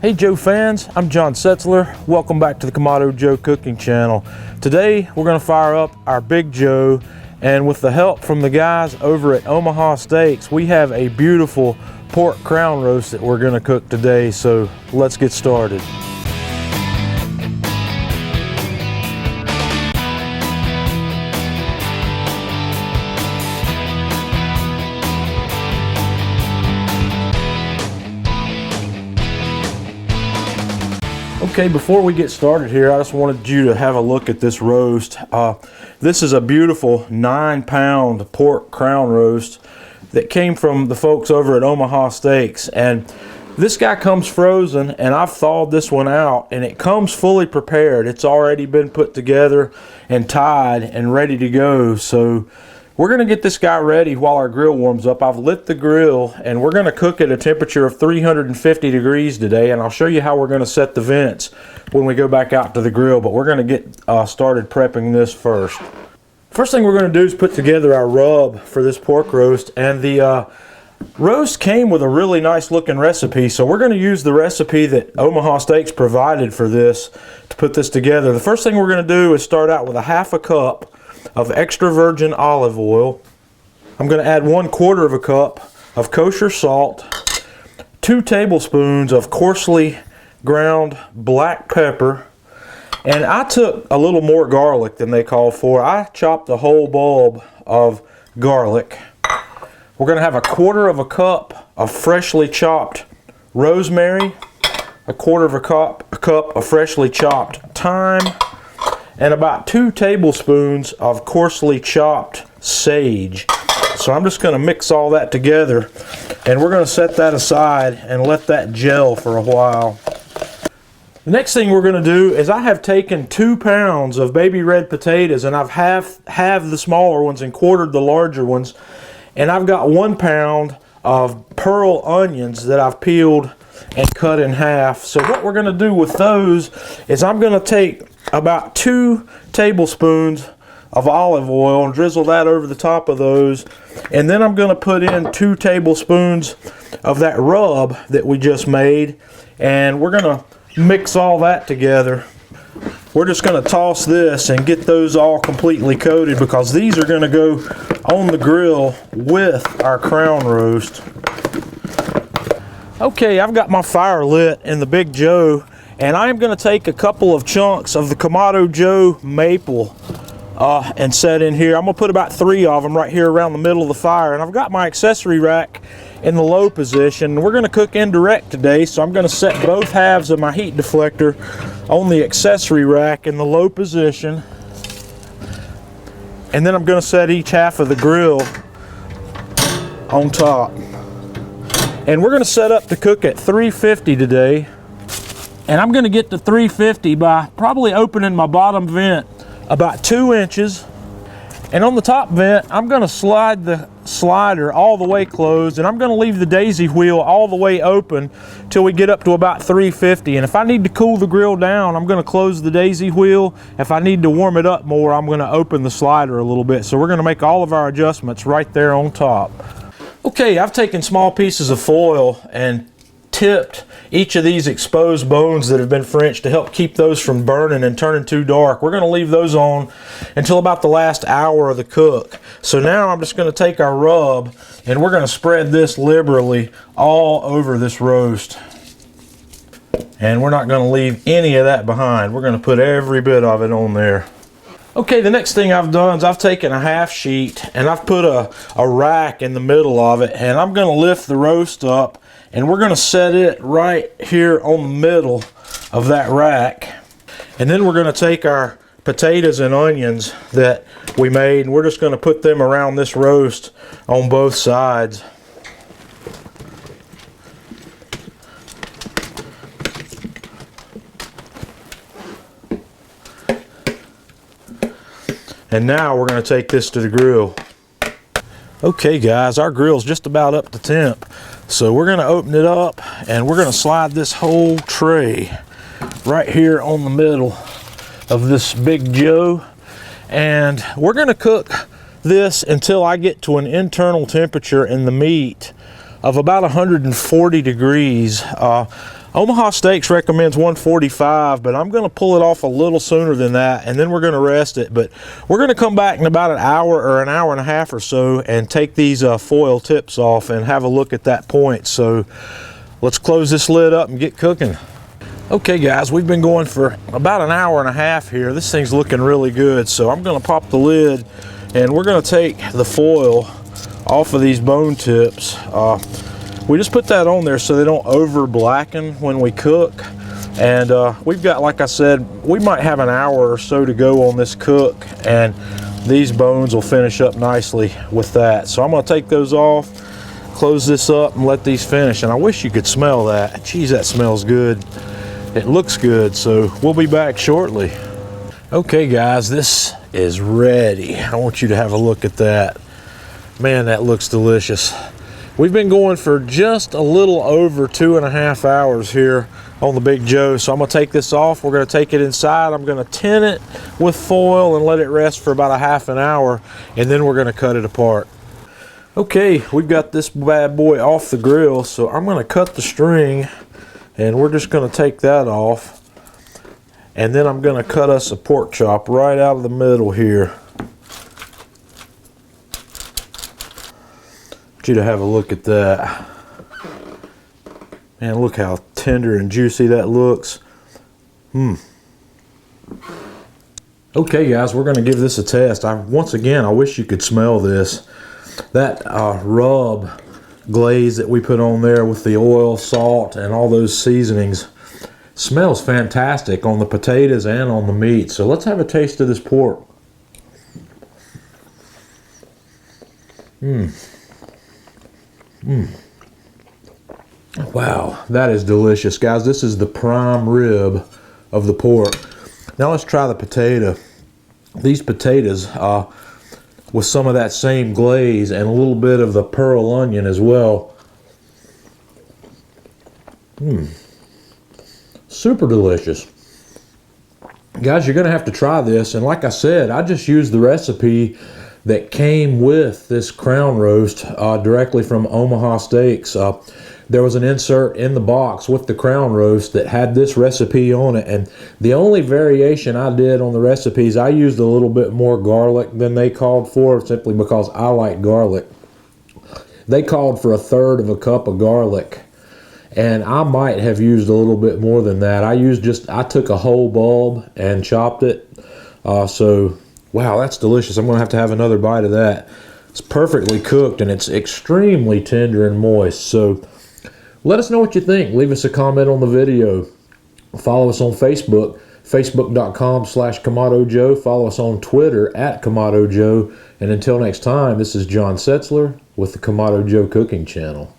Hey Joe fans, I'm John Setzler. Welcome back to the Kamado Joe Cooking Channel. Today we're going to fire up our Big Joe, and with the help from the guys over at Omaha Steaks, we have a beautiful pork crown roast that we're going to cook today, so let's get started. Okay, before we get started here, I just wanted you to have a look at this roast. This is a beautiful 9-pound pork crown roast that came from the folks over at Omaha Steaks. And this guy comes frozen, and I've thawed this one out, and it comes fully prepared. It's already been put together and tied and ready to go. So we're going to get this guy ready while our grill warms up. I've lit the grill, and we're going to cook at a temperature of 350 degrees today, and I'll show you how we're going to set the vents when we go back out to the grill, but we're going to get started prepping this first. First thing we're going to do is put together our rub for this pork roast, and the roast came with a really nice looking recipe, so we're going to use the recipe that Omaha Steaks provided for this to put this together. The first thing we're going to do is start out with a half a cup of extra virgin olive oil. I'm going to add 1/4 cup of kosher salt, 2 tablespoons of coarsely ground black pepper, and I took a little more garlic than they call for. I chopped a whole bulb of garlic. We're going to have 1/4 cup of freshly chopped rosemary, 1/4 cup of freshly chopped thyme, and about 2 tablespoons of coarsely chopped sage. So I'm just going to mix all that together, and we're going to set that aside and let that gel for a while. The next thing we're going to do is I have taken 2 pounds of baby red potatoes, and I've halved the smaller ones and quartered the larger ones, and I've got 1 pound of pearl onions that I've peeled and cut in half. So what we're going to do with those is I'm going to take about 2 tablespoons of olive oil and drizzle that over the top of those, and then I'm going to put in 2 tablespoons of that rub that we just made, and we're going to mix all that together. We're just going to toss this and get those all completely coated, because these are going to go on the grill with our crown roast. Okay, I've got my fire lit in the Big Joe, and I'm going to take a couple of chunks of the Kamado Joe maple and set in here. I'm going to put about 3 of them right here around the middle of the fire, and I've got my accessory rack in the low position. We're going to cook indirect today, so I'm going to set both halves of my heat deflector on the accessory rack in the low position, and then I'm going to set each half of the grill on top. And we're going to set up to cook at 350 today, and I'm going to get to 350 by probably opening my bottom vent about 2 inches, and on the top vent I'm going to slide the slider all the way closed, and I'm going to leave the daisy wheel all the way open till we get up to about 350. And if I need to cool the grill down, I'm going to close the daisy wheel. If I need to warm it up more, I'm going to open the slider a little bit. So we're going to make all of our adjustments right there on top. Okay, I've taken small pieces of foil and tipped each of these exposed bones that have been Frenched to help keep those from burning and turning too dark. We're going to leave those on until about the last hour of the cook. So now I'm just going to take our rub, and we're going to spread this liberally all over this roast. And we're not going to leave any of that behind. We're going to put every bit of it on there. Okay, the next thing I've done is I've taken a half sheet and I've put a rack in the middle of it, and I'm going to lift the roast up, and we're going to set it right here on the middle of that rack. And then we're going to take our potatoes and onions that we made, and we're just going to put them around this roast on both sides. And now we're going to take this to the grill. Okay guys, our grill's just about up to temp. So we're going to open it up, and we're going to slide this whole tray right here on the middle of this Big Joe. And we're going to cook this until I get to an internal temperature in the meat of about 140 degrees. Omaha Steaks recommends 145, but I'm going to pull it off a little sooner than that, and then we're going to rest it. But we're going to come back in about an hour or an hour and a half or so and take these foil tips off and have a look at that point. So let's close this lid up and get cooking. Okay guys, we've been going for about an hour and a half here. This thing's looking really good, so I'm going to pop the lid and we're going to take the foil off of these bone tips. We just put that on there so they don't over blacken when we cook. And we've got, like I said, we might have an hour or so to go on this cook, and these bones will finish up nicely with that. So I'm going to take those off, close this up, and let these finish. And I wish you could smell that. Geez, that smells good. It looks good, so we'll be back shortly. Okay guys, this is ready. I want you to have a look at that. Man, that looks delicious. We've been going for just a little over 2.5 hours here on the Big Joe. So I'm gonna take this off. We're gonna take it inside. I'm gonna tin it with foil and let it rest for about a half an hour, and then we're gonna cut it apart. Okay, we've got this bad boy off the grill, so I'm gonna cut the string, and we're just gonna take that off. And then I'm gonna cut us a pork chop right out of the middle here. You to have a look at that. Man, look how tender and juicy that looks. Okay guys, we're going to give this a test. Once again, I wish you could smell this. That rub glaze that we put on there with the oil, salt, and all those seasonings smells fantastic on the potatoes and on the meat. So let's have a taste of this pork. Wow, that is delicious, guys. This is the prime rib of the pork. Now let's try the potato. These potatoes with some of that same glaze and a little bit of the pearl onion as well. Super delicious. Guys, you're gonna have to try this, and like I said, I just used the recipe that came with this crown roast directly from Omaha Steaks. There was an insert in the box with the crown roast that had this recipe on it, and the only variation I did on the recipes, I used a little bit more garlic than they called for, simply because I like garlic. They called for 1/3 of a cup of garlic, and I might have used a little bit more than that. I took a whole bulb and chopped it. So wow, that's delicious. I'm going to have another bite of that. It's perfectly cooked, and it's extremely tender and moist. So let us know what you think. Leave us a comment on the video. Follow us on Facebook, facebook.com/Kamado Joe. Follow us on Twitter @Kamado Joe. And until next time, this is John Setzler with the Kamado Joe Cooking Channel.